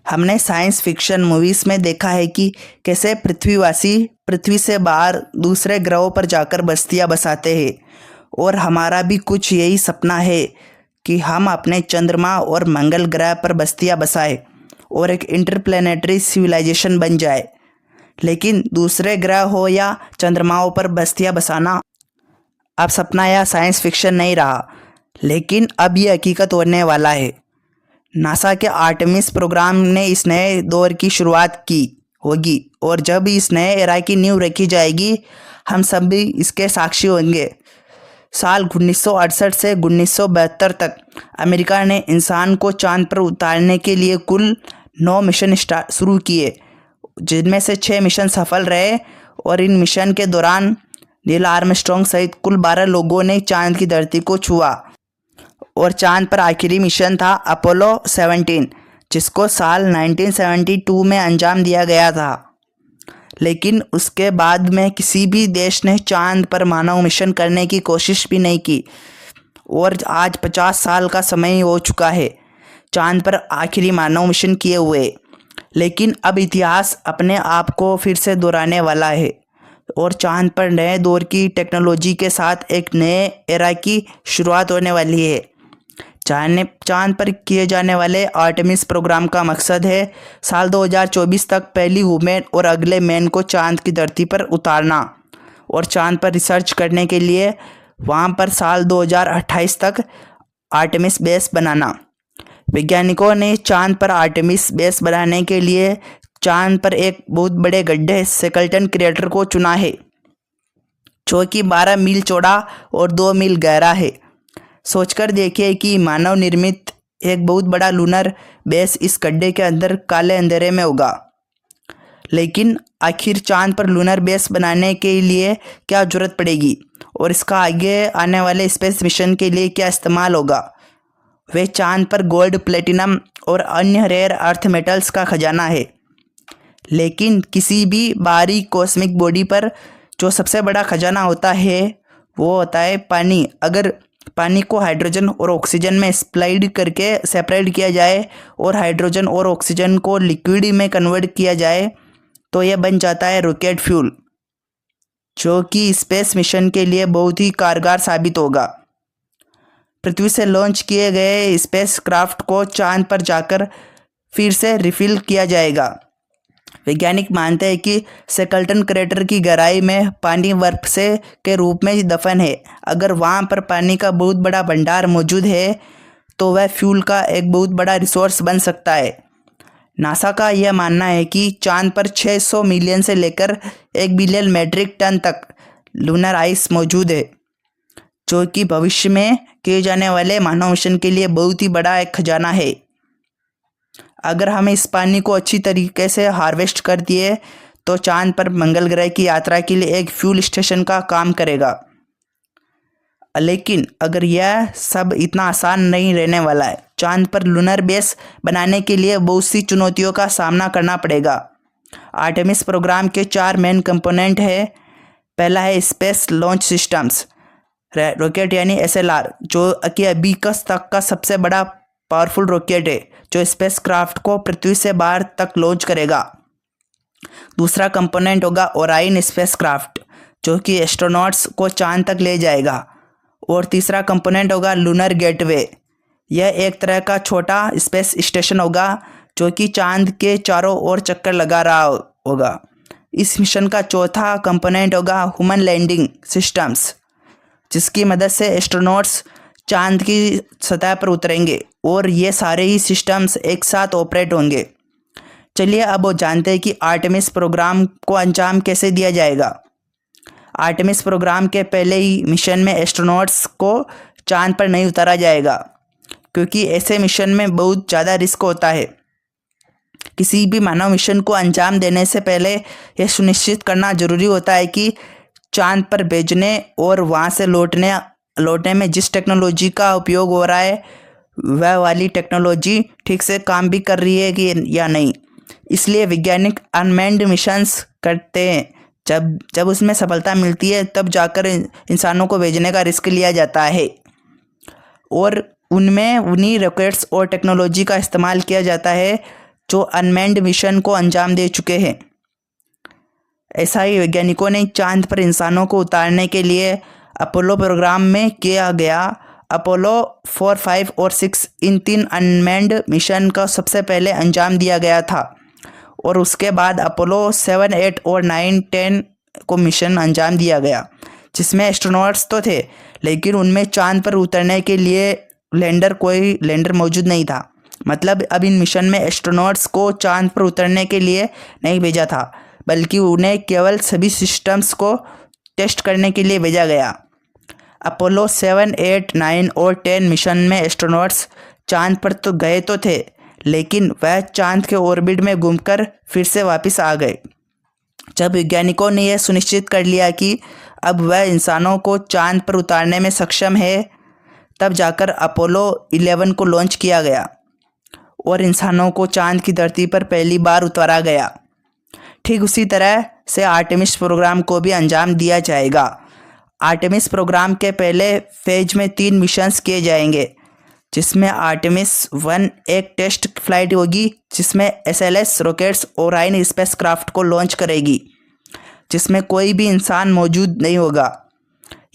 हमने science fiction movies में देखा है कि कैसे पृथ्वीवासी पृथ्वी से बाहर दूसरे ग्रहों पर जाकर बस्तियां बसाते हैं। और हमारा भी कुछ यही सपना है कि हम अपने चंद्रमा और मंगल ग्रह पर बस्तियां बसाएं और एक इंटरप्लेनेटरी सिविलाइजेशन बन जाए। लेकिन दूसरे ग्रह हो या चंद्रमाओं पर बस्तियां बसाना अब सपना या साइंस फिक्शन नहीं रहा, लेकिन अब ये हकीकत होने वाला है। नासा के आर्टेमिस प्रोग्राम ने इस नए दौर की शुरुआत की होगी, और जब इस नए एरा की नींव रखी जाएगी हम सब भी इसके साक्षी होंगे। साल 1968 से 1972 तक अमेरिका ने इंसान को चांद पर उतारने के लिए कुल 9 मिशन शुरू किए, जिनमें से 6 मिशन सफल रहे। और इन मिशन के दौरान नील आर्मस्ट्रॉन्ग सहित कुल 12 लोगों ने चांद की धरती को छुआ। और चांद पर आखिरी मिशन था अपोलो 17, जिसको साल 1972 में अंजाम दिया गया था। लेकिन उसके बाद में किसी भी देश ने चांद पर मानव मिशन करने की कोशिश भी नहीं की। और आज 50 साल का समय हो चुका है चांद पर आखिरी मानव मिशन किए हुए। लेकिन अब इतिहास अपने आप को फिर से दोहराने वाला है और चांद पर नए दौर की टेक्नोलॉजी के साथ एक नए एरा की शुरुआत होने वाली है। चांद पर किए जाने वाले आर्टेमिस प्रोग्राम का मकसद है साल 2024 तक पहली वुमेन और अगले मैन को चांद की धरती पर उतारना और चांद पर रिसर्च करने के लिए वहां पर साल 2028 तक आर्टेमिस बेस बनाना। वैज्ञानिकों ने चांद पर आर्टेमिस बेस बनाने के लिए चांद पर एक बहुत बड़े गड्ढे शेकल्टन क्रेटर को चुना है, जो कि 12 मील चौड़ा और 2 मील गहरा है। सोचकर देखिए कि मानव निर्मित एक बहुत बड़ा लूनर बेस इस गड्ढे के अंदर काले अंधेरे में होगा। लेकिन आखिर चांद पर लूनर बेस बनाने के लिए क्या जरूरत पड़ेगी और इसका आगे आने वाले स्पेस मिशन के लिए क्या इस्तेमाल होगा? वे चांद पर गोल्ड, प्लेटिनम और अन्य रेयर अर्थ मेटल्स का खजाना है। लेकिन किसी भी बाहरी कॉस्मिक बॉडी पर जो सबसे बड़ा खजाना होता है वो होता है पानी। अगर पानी को हाइड्रोजन और ऑक्सीजन में स्प्लाइड करके सेपरेट किया जाए और हाइड्रोजन और ऑक्सीजन को लिक्विड में कन्वर्ट किया जाए तो यह बन जाता है रॉकेट फ्यूल, जो कि स्पेस मिशन के लिए बहुत ही कारगर साबित होगा। पृथ्वी से लॉन्च किए गए स्पेस क्राफ्ट को चांद पर जाकर फिर से रिफिल किया जाएगा। वैज्ञानिक मानते हैं कि शेकल्टन क्रेटर की गहराई में पानी बर्फ से के रूप में दफन है। अगर वहां पर पानी का बहुत बड़ा भंडार मौजूद है तो वह फ्यूल का एक बहुत बड़ा रिसोर्स बन सकता है। नासा का यह मानना है कि चांद पर 600 मिलियन से लेकर 1 बिलियन मेट्रिक टन तक लूनर आइस मौजूद है, जो कि भविष्य में किए जाने वाले मानव मिशन के लिए बहुत ही बड़ा एक खजाना है। अगर हम इस पानी को अच्छी तरीके से हार्वेस्ट कर दिए तो चांद पर मंगल ग्रह की यात्रा के लिए एक फ्यूल स्टेशन का काम करेगा। लेकिन अगर यह सब इतना आसान नहीं रहने वाला है। चांद पर लूनर बेस बनाने के लिए बहुत सी चुनौतियों का सामना करना पड़ेगा। आर्टेमिस प्रोग्राम के 4 मेन कंपोनेंट है। पहला है स्पेस लॉन्च सिस्टम्स, रॉकेट यानी SLR, जो कि अभी तक का सबसे बड़ा पावरफुल रॉकेट है जो स्पेस क्राफ्ट को पृथ्वी से बाहर तक लॉन्च करेगा। दूसरा कंपोनेंट होगा ओराइन स्पेस क्राफ्ट, जो कि एस्ट्रोनॉट्स को चांद तक ले जाएगा। और तीसरा कंपोनेंट होगा लूनर गेटवे। यह एक तरह का छोटा स्पेस स्टेशन होगा जो कि चांद के चारों ओर चक्कर लगा रहा होगा। इस मिशन का चौथा कंपोनेंट होगा ह्यूमन लैंडिंग सिस्टम्स, जिसकी मदद से एस्ट्रोनॉट्स चांद की सतह पर उतरेंगे और ये सारे ही सिस्टम्स एक साथ ऑपरेट होंगे। चलिए अब वो जानते हैं कि आर्टेमिस प्रोग्राम को अंजाम कैसे दिया जाएगा। आर्टेमिस प्रोग्राम के पहले ही मिशन में एस्ट्रोनॉट्स को चांद पर नहीं उतारा जाएगा, क्योंकि ऐसे मिशन में बहुत ज़्यादा रिस्क होता है। किसी भी मानव मिशन को अंजाम देने से पहले यह सुनिश्चित करना जरूरी होता है कि चांद पर भेजने और वहाँ से लौटने में जिस टेक्नोलॉजी का उपयोग हो रहा है वह वाली टेक्नोलॉजी ठीक से काम भी कर रही है कि या नहीं। इसलिए वैज्ञानिक अनमैन्ड मिशंस करते हैं। जब उसमें सफलता मिलती है तब जाकर इंसानों को भेजने का रिस्क लिया जाता है और उनमें उन्हीं रॉकेट्स और टेक्नोलॉजी का इस्तेमाल किया जाता है जो अनमैन्ड मिशन को अंजाम दे चुके हैं। ऐसा ही वैज्ञानिकों ने चांद पर इंसानों को उतारने के लिए अपोलो प्रोग्राम में किया गया। अपोलो 4, 5 और 6 इन 3 अनमैन्ड मिशन का सबसे पहले अंजाम दिया गया था और उसके बाद अपोलो 7, 8 और 9, 10 को मिशन अंजाम दिया गया, जिसमें एस्ट्रोनॉट्स तो थे लेकिन उनमें चांद पर उतरने के लिए कोई लैंडर मौजूद नहीं था। मतलब अब इन मिशन में एस्ट्रोनॉट्स को चांद पर उतरने के लिए नहीं भेजा था, बल्कि उन्हें केवल सभी सिस्टम्स को टेस्ट करने के लिए भेजा गया। अपोलो 7, 8, 9 और 10 मिशन में एस्ट्रोनॉट्स चांद पर तो गए तो थे, लेकिन वह चांद के ऑर्बिट में घूमकर फिर से वापस आ गए। जब वैज्ञानिकों ने यह सुनिश्चित कर लिया कि अब वह इंसानों को चांद पर उतारने में सक्षम है, तब जाकर अपोलो 11 को लॉन्च किया गया और इंसानों को चांद की धरती पर पहली बार उतारा गया। ठीक उसी तरह से आर्टेमिस प्रोग्राम को भी अंजाम दिया जाएगा। आर्टेमिस प्रोग्राम के पहले फेज में 3 मिशंस किए जाएंगे, जिसमें आर्टेमिस 1 एक टेस्ट फ्लाइट होगी जिसमें SLS रॉकेट्स ओराइन स्पेसक्राफ्ट को लॉन्च करेगी, जिसमें कोई भी इंसान मौजूद नहीं होगा।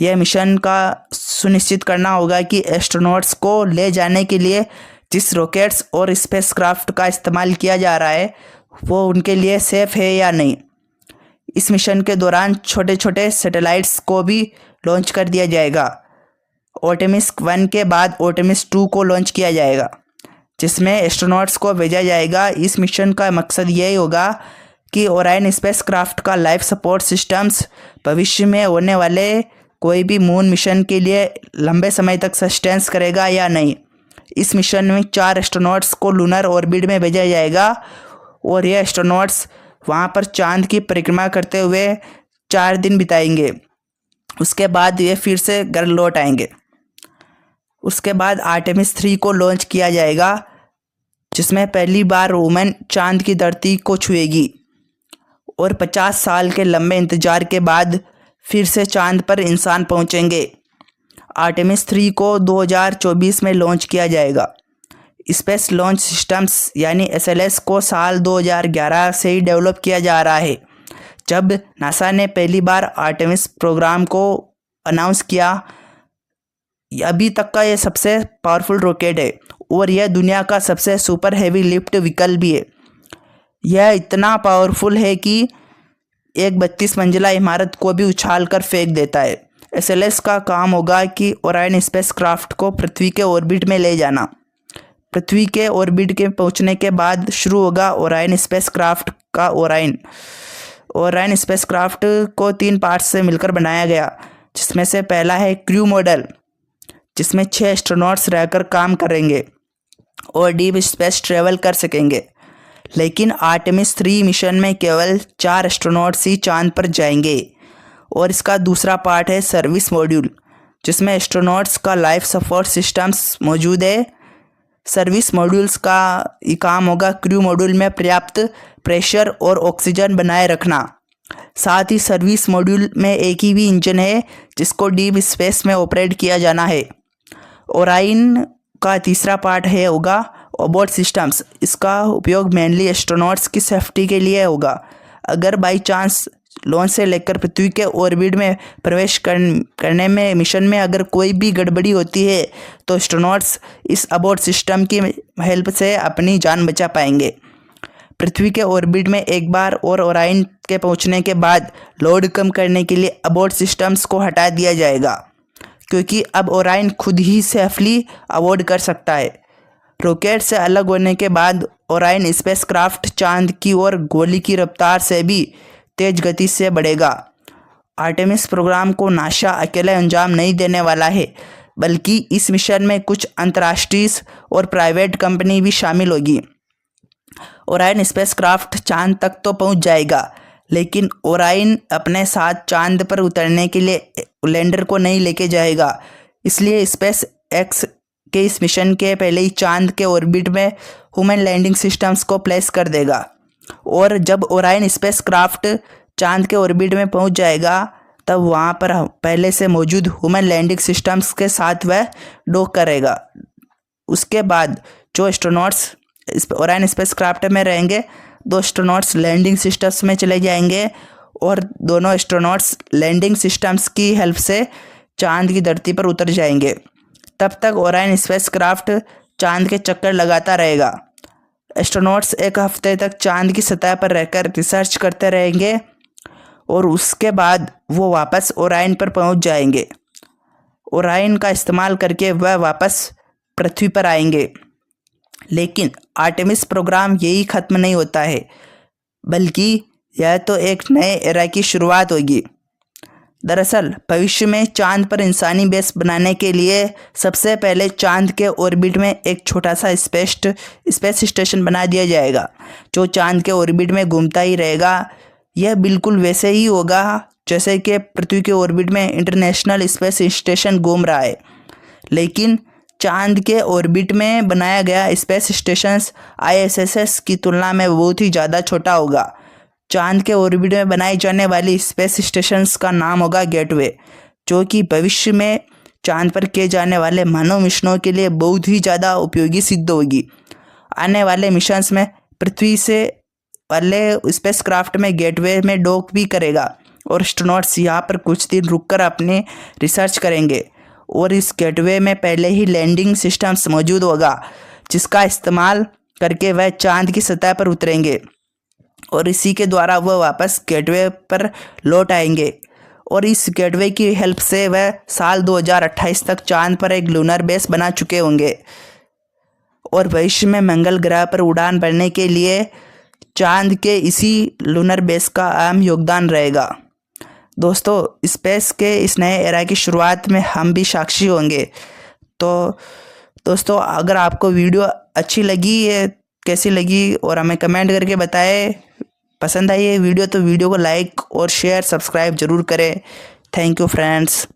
यह मिशन का सुनिश्चित करना होगा कि एस्ट्रोनॉट्स को ले जाने के लिए जिस रॉकेट्स और स्पेसक्राफ्ट का इस्तेमाल किया जा रहा है वो उनके लिए सेफ है या नहीं। इस मिशन के दौरान छोटे छोटे सैटेलाइट्स को भी लॉन्च कर दिया जाएगा। आर्टेमिस 1 के बाद आर्टेमिस 2 को लॉन्च किया जाएगा, जिसमें एस्ट्रोनॉट्स को भेजा जाएगा। इस मिशन का मकसद यही होगा कि ओराइन स्पेसक्राफ्ट का लाइफ सपोर्ट सिस्टम्स भविष्य में होने वाले कोई भी मून मिशन के लिए लंबे समय तक सस्टेंस करेगा या नहीं। इस मिशन में 4 एस्ट्रोनॉट्स को लूनर ऑर्बिट में भेजा जाएगा और ये एस्ट्रोनॉट्स वहाँ पर चांद की परिक्रमा करते हुए 4 दिन बिताएंगे। उसके बाद ये फिर से घर लौट आएंगे। उसके बाद आर्टेमिस 3 को लॉन्च किया जाएगा, जिसमें पहली बार वुमेन चांद की धरती को छुएगी और 50 साल के लंबे इंतजार के बाद फिर से चांद पर इंसान पहुंचेंगे। आर्टेमिस 3 को 2024 में लॉन्च किया जाएगा। स्पेस लॉन्च सिस्टम्स यानी SLS को साल 2011 से ही डेवलप किया जा रहा है, जब नासा ने पहली बार आर्टेमिस प्रोग्राम को अनाउंस किया। अभी तक का ये सबसे पावरफुल रॉकेट है और यह दुनिया का सबसे सुपर हैवी लिफ्ट व्हीकल भी है। यह इतना पावरफुल है कि एक 32 मंजिला इमारत को भी उछाल कर फेंक देता है। SLS का काम होगा कि ओराइन स्पेसक्राफ्ट को पृथ्वी के ऑर्बिट में ले जाना। पृथ्वी के ऑर्बिट के पहुंचने के बाद शुरू होगा ओराइन स्पेसक्राफ्ट का ओराइन स्पेसक्राफ्ट को 3 पार्ट्स से मिलकर बनाया गया, जिसमें से पहला है क्रू मॉडल, जिसमें 6 एस्ट्रोनॉट्स रहकर काम करेंगे और डीप स्पेस ट्रेवल कर सकेंगे। लेकिन आर्टेमिस 3 मिशन में केवल 4 एस्ट्रोनॉट्स ही चांद पर जाएंगे। और इसका दूसरा पार्ट है सर्विस मॉड्यूल, जिसमें एस्ट्रोनॉट्स का लाइफ सपोर्ट सिस्टम्स मौजूद है। सर्विस मॉड्यूल्स का ये काम होगा क्रू मॉड्यूल में पर्याप्त प्रेशर और ऑक्सीजन बनाए रखना। साथ ही सर्विस मॉड्यूल में एक ही भी इंजन है जिसको डीप स्पेस में ऑपरेट किया जाना है। ओराइन का तीसरा पार्ट होगा ऑनबोर्ड सिस्टम्स। इसका उपयोग मेनली एस्ट्रोनॉट्स की सेफ्टी के लिए होगा। अगर बाई चांस लॉन्च से लेकर पृथ्वी के ऑर्बिट में प्रवेश करने में मिशन में अगर कोई भी गड़बड़ी होती है तो एस्ट्रोनॉट्स इस अबॉर्ड सिस्टम की हेल्प से अपनी जान बचा पाएंगे। पृथ्वी के ऑर्बिट में एक बार और ओराइन के पहुंचने के बाद लोड कम करने के लिए अबॉर्ड सिस्टम्स को हटा दिया जाएगा, क्योंकि अब ओराइन खुद ही सेफली अवॉर्ड कर सकता है। रॉकेट से अलग होने के बाद ओराइन स्पेसक्राफ्ट चांद की ओर गोली की रफ्तार से भी तेज गति से बढ़ेगा। आर्टेमिस प्रोग्राम को नासा अकेले अंजाम नहीं देने वाला है, बल्कि इस मिशन में कुछ अंतर्राष्ट्रीय और प्राइवेट कंपनी भी शामिल होगी। ओराइन स्पेसक्राफ्ट चांद तक तो पहुंच जाएगा, लेकिन ओराइन अपने साथ चांद पर उतरने के लिए लैंडर को नहीं लेके जाएगा। इसलिए स्पेस एक्स के इस मिशन के पहले ही चांद के ऑर्बिट में ह्यूमन लैंडिंग सिस्टम्स को प्लेस कर देगा। और जब ओराइन स्पेसक्राफ्ट चांद के ऑर्बिट में पहुंच जाएगा, तब वहां पर पहले से मौजूद ह्यूमन लैंडिंग सिस्टम्स के साथ वह डॉक करेगा। उसके बाद जो एस्ट्रोनॉट्स इस ओरायन स्पेसक्राफ्ट में रहेंगे। 2 एस्ट्रोनॉट्स लैंडिंग सिस्टम्स में चले जाएंगे और दोनों एस्ट्रोनॉट्स लैंडिंग सिस्टम्स की हेल्प से चांद की धरती पर उतर जाएंगे। तब तक ओरायन स्पेसक्राफ्ट चांद के चक्कर लगाता रहेगा। एस्ट्रोनॉट्स 1 हफ्ते तक चांद की सतह पर रहकर रिसर्च करते रहेंगे और उसके बाद वो वापस ओरायन पर पहुंच जाएंगे। ओरायन का इस्तेमाल करके वह वापस पृथ्वी पर आएंगे। लेकिन आर्टेमिस प्रोग्राम यही ख़त्म नहीं होता है, बल्कि यह तो एक नए एरा की शुरुआत होगी। दरअसल भविष्य में चांद पर इंसानी बेस बनाने के लिए सबसे पहले चांद के ऑर्बिट में एक छोटा सा स्पेस स्टेशन बना दिया जाएगा, जो चांद के ऑर्बिट में घूमता ही रहेगा। यह बिल्कुल वैसे ही होगा जैसे कि पृथ्वी के ऑर्बिट में इंटरनेशनल स्पेस स्टेशन घूम रहा है। लेकिन चांद के ऑर्बिट में बनाया गया स्पेस स्टेशन ISS की तुलना में बहुत ही ज़्यादा छोटा होगा। चांद के ऑर्बिट में बनाई जाने वाली स्पेस स्टेशंस का नाम होगा गेटवे, जो कि भविष्य में चांद पर किए जाने वाले मानव मिशनों के लिए बहुत ही ज़्यादा उपयोगी सिद्ध होगी। आने वाले मिशंस में पृथ्वी से वाले स्पेसक्राफ्ट में गेटवे में डॉक भी करेगा और एस्ट्रोनॉट्स यहाँ पर कुछ दिन रुककर अपनी रिसर्च करेंगे। और इस गेटवे में पहले ही लैंडिंग सिस्टम्स मौजूद होगा, जिसका इस्तेमाल करके वह चांद की सतह पर उतरेंगे और इसी के द्वारा वह वापस गेटवे पर लौट आएंगे। और इस गेटवे की हेल्प से वह साल 2028 तक चांद पर एक लूनर बेस बना चुके होंगे। और भविष्य में मंगल ग्रह पर उड़ान भरने के लिए चांद के इसी लूनर बेस का अहम योगदान रहेगा। दोस्तों, स्पेस के इस नए एरा की शुरुआत में हम भी साक्षी होंगे। तो दोस्तों, अगर आपको वीडियो अच्छी लगी है, कैसी लगी और हमें कमेंट करके बताएं। पसंद आई है वीडियो तो वीडियो को लाइक और शेयर सब्सक्राइब ज़रूर करें। Thank you friends.